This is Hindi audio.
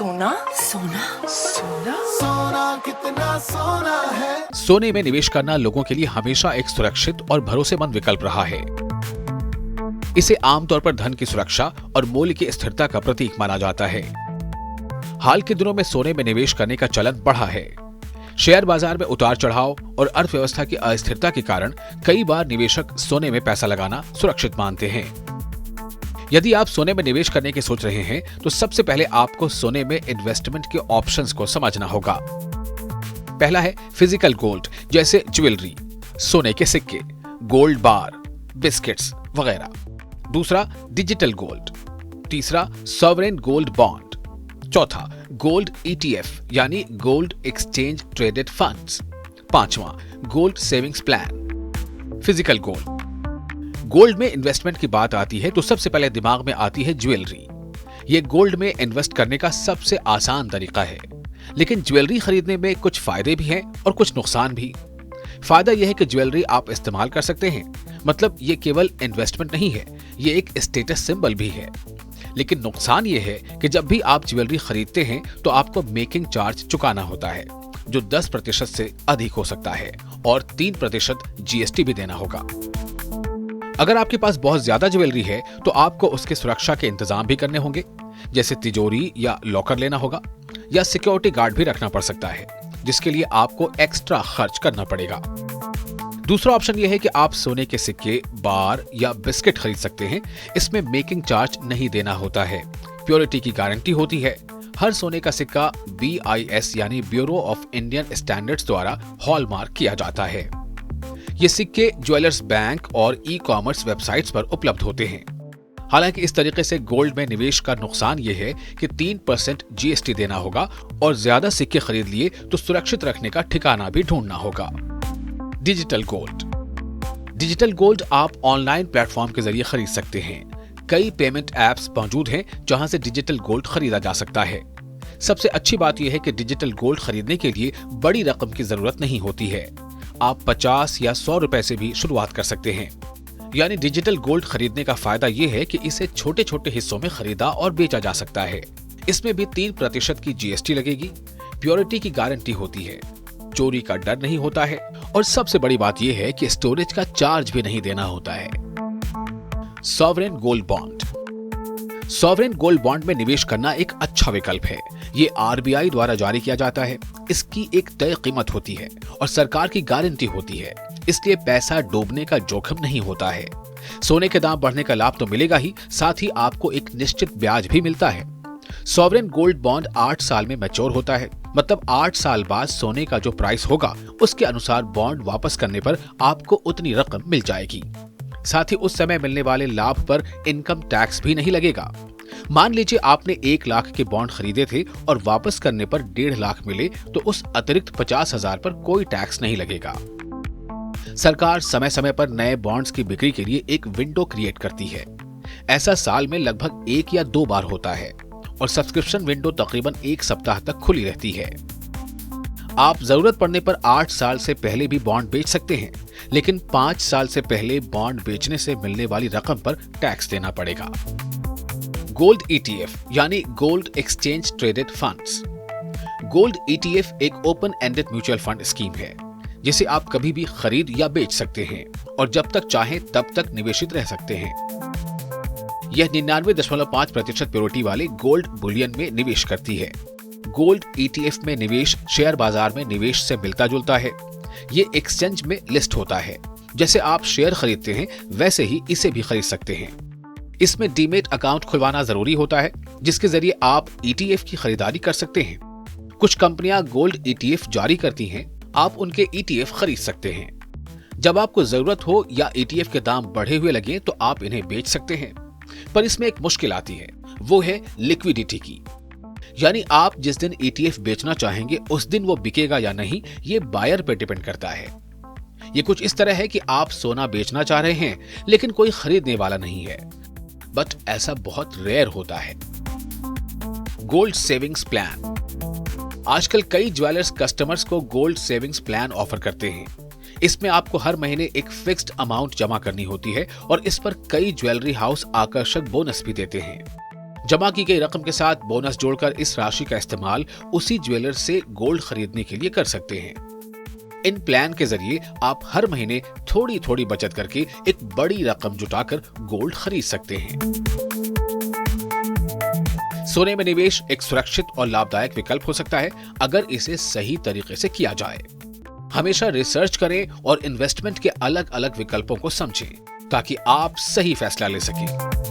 सोना सोना सोना सोना कितना सोना है। सोने में निवेश करना लोगों के लिए हमेशा एक सुरक्षित और भरोसेमंद विकल्प रहा है। इसे आमतौर पर धन की सुरक्षा और मूल्य की स्थिरता का प्रतीक माना जाता है। हाल के दिनों में सोने में निवेश करने का चलन बढ़ा है। शेयर बाजार में उतार चढ़ाव और अर्थव्यवस्था की अस्थिरता के कारण कई बार निवेशक सोने में पैसा लगाना सुरक्षित मानते हैं। यदि आप सोने में निवेश करने की सोच रहे हैं तो सबसे पहले आपको सोने में इन्वेस्टमेंट के ऑप्शंस को समझना होगा। पहला है फिजिकल गोल्ड, जैसे ज्वेलरी, सोने के सिक्के, गोल्ड बार, बिस्किट्स वगैरह। दूसरा डिजिटल गोल्ड। तीसरा सॉवरेन गोल्ड बॉन्ड। चौथा गोल्ड ETF यानी गोल्ड एक्सचेंज ट्रेडेड फंड्स। पांचवा gold savings plan. Physical gold. Gold में इन्वेस्टमेंट की बात आती है तो सबसे पहले दिमाग में आती है ज्वेलरी। ये गोल्ड में इन्वेस्ट करने का सबसे आसान तरीका है, लेकिन ज्वेलरी खरीदने में कुछ फायदे भी हैं और कुछ नुकसान भी। फायदा यह है कि ज्वेलरी आप इस्तेमाल कर सकते हैं, मतलब ये केवल इन्वेस्टमेंट नहीं है, ये एक स्टेटस सिंबल भी है। लेकिन नुकसान ये है कि जब भी आप ज्वेलरी खरीदते हैं तो आपको मेकिंग चार्ज चुकाना होता है, जो 10% से अधिक हो सकता है, और 3% GST भी देना होगा। अगर आपके पास बहुत ज्यादा ज्वेलरी है तो आपको उसके सुरक्षा के इंतजाम भी करने होंगे, जैसे तिजोरी या लॉकर लेना होगा, या सिक्योरिटी गार्ड भी रखना पड़ सकता है, जिसके लिए आपको एक्स्ट्रा खर्च करना पड़ेगा। दूसरा ऑप्शन यह है कि आप सोने के सिक्के, बार या बिस्किट खरीद सकते हैं। इसमें मेकिंग चार्ज नहीं देना होता है, प्योरिटी की गारंटी होती है। हर सोने का सिक्का BIS यानी ब्यूरो ऑफ इंडियन स्टैंडर्ड्स द्वारा हॉलमार्क किया जाता है। ये सिक्के ज्वेलर्स, बैंक और ई-कॉमर्स वेबसाइट्स पर उपलब्ध होते हैं। हालांकि इस तरीके से गोल्ड में निवेश का नुकसान यह है कि 3% GST देना होगा और ज्यादा सिक्के खरीद लिए तो सुरक्षित रखने का ठिकाना भी ढूंढना होगा। Digital gold. डिजिटल गोल्ड आप ऑनलाइन प्लेटफॉर्म के जरिए खरीद सकते हैं। कई पेमेंट एप्स मौजूद हैं जहां से डिजिटल गोल्ड खरीदा जा सकता है। सबसे अच्छी बात यह है कि डिजिटल गोल्ड खरीदने के लिए बड़ी रकम की जरूरत नहीं होती है। आप 50 या 100 रुपए से भी शुरुआत कर सकते हैं। यानी डिजिटल गोल्ड खरीदने का फायदा यह है कि इसे छोटे छोटे हिस्सों में खरीदा और बेचा जा सकता है। इसमें भी 3% की GST लगेगी। प्योरिटी की गारंटी होती है, चोरी का डर नहीं होता है, और सबसे बड़ी बात यह है कि स्टोरेज का चार्ज भी नहीं देना होता है। Sovereign gold bond. Sovereign gold bond में निवेश करना एक अच्छा विकल्प है। ये RBI द्वारा जारी किया जाता है। इसकी एक तय कीमत होती है और सरकार की गारंटी होती है, इसलिए पैसा डूबने का जोखिम नहीं होता है। सोने के दाम बढ़ने का लाभ तो मिलेगा ही, साथ ही आपको एक निश्चित ब्याज भी मिलता है। सॉवरेन गोल्ड बॉन्ड 8 साल में मैच्योर होता है, मतलब 8 साल बाद सोने का जो प्राइस होगा उसके अनुसार बॉन्ड वापस करने पर आपको उतनी रकम मिल जाएगी। साथ ही उस समय मिलने वाले लाभ पर इनकम टैक्स भी नहीं लगेगा। मान लीजिए आपने 1 लाख के बॉन्ड खरीदे थे और वापस करने पर 1.5 लाख मिले तो उस अतिरिक्त 50,000 पर कोई टैक्स नहीं लगेगा। सरकार समय समय पर नए बॉन्ड्स की बिक्री के लिए एक विंडो क्रिएट करती है। ऐसा साल में लगभग 1 या 2 बार होता है और सब्सक्रिप्शन विंडो तकरीबन 1 सप्ताह तक खुली रहती है। आप जरूरत पड़ने पर 8 साल से पहले भी बॉन्ड बेच सकते हैं, लेकिन 5 साल से पहले बॉन्ड बेचने से मिलने वाली रकम पर टैक्स देना पड़ेगा। गोल्ड ETF यानी gold exchange traded funds. Gold ETF एक open ended mutual fund scheme है, जिसे आप कभी भी खरीद या बेच सकते हैं और जब तक चाहें तब तक निवेशित रह सकते हैं। यह 99.5% प्योरिटी वाले गोल्ड बुलियन में निवेश करती है। गोल्ड ETF में निवेश शेयर बाजार में निवेश से मिलता जुलता है। ये एक्सचेंज में लिस्ट होता है। जैसे आप शेयर खरीदते हैं वैसे ही इसे भी खरीद सकते हैं। इसमें डीमेट अकाउंट खुलवाना जरूरी होता है, जिसके जरिए आप ETF की खरीदारी कर सकते हैं। कुछ कंपनियां गोल्ड ETF जारी करती हैं, आप उनके ETF खरीद सकते हैं। जब आपको जरूरत हो या ETF के दाम बढ़े हुए लगे तो आप इन्हें बेच सकते हैं। पर इसमें एक मुश्किल आती है, वो है लिक्विडिटी की। यानी आप जिस दिन ETF बेचना चाहेंगे उस दिन वो बिकेगा या नहीं, ये बायर पे डिपेंड करता है। ये कुछ इस तरह है कि आप सोना बेचना चाह रहे हैं लेकिन कोई खरीदने वाला नहीं है, बट ऐसा बहुत रेयर होता है। Gold savings plan. आजकल कई ज्वेलर्स कस्टमर्स को गोल्ड सेविंग्स प्लान ऑफर करते हैं। इसमें आपको हर महीने एक फिक्स्ड अमाउंट जमा करनी होती है और इस पर कई ज्वेलरी हाउस आकर्षक बोनस भी देते हैं। जमा की गई रकम के साथ बोनस जोड़कर इस राशि का इस्तेमाल उसी ज्वेलर से गोल्ड खरीदने के लिए कर सकते हैं। इन प्लान के जरिए आप हर महीने थोड़ी थोड़ी बचत करके एक बड़ी रकम जुटाकर गोल्ड खरीद सकते हैं। सोने में निवेश एक सुरक्षित और लाभदायक विकल्प हो सकता है अगर इसे सही तरीके से किया जाए। हमेशा रिसर्च करें और इन्वेस्टमेंट के अलग अलग विकल्पों को समझें ताकि आप सही फैसला ले सकें।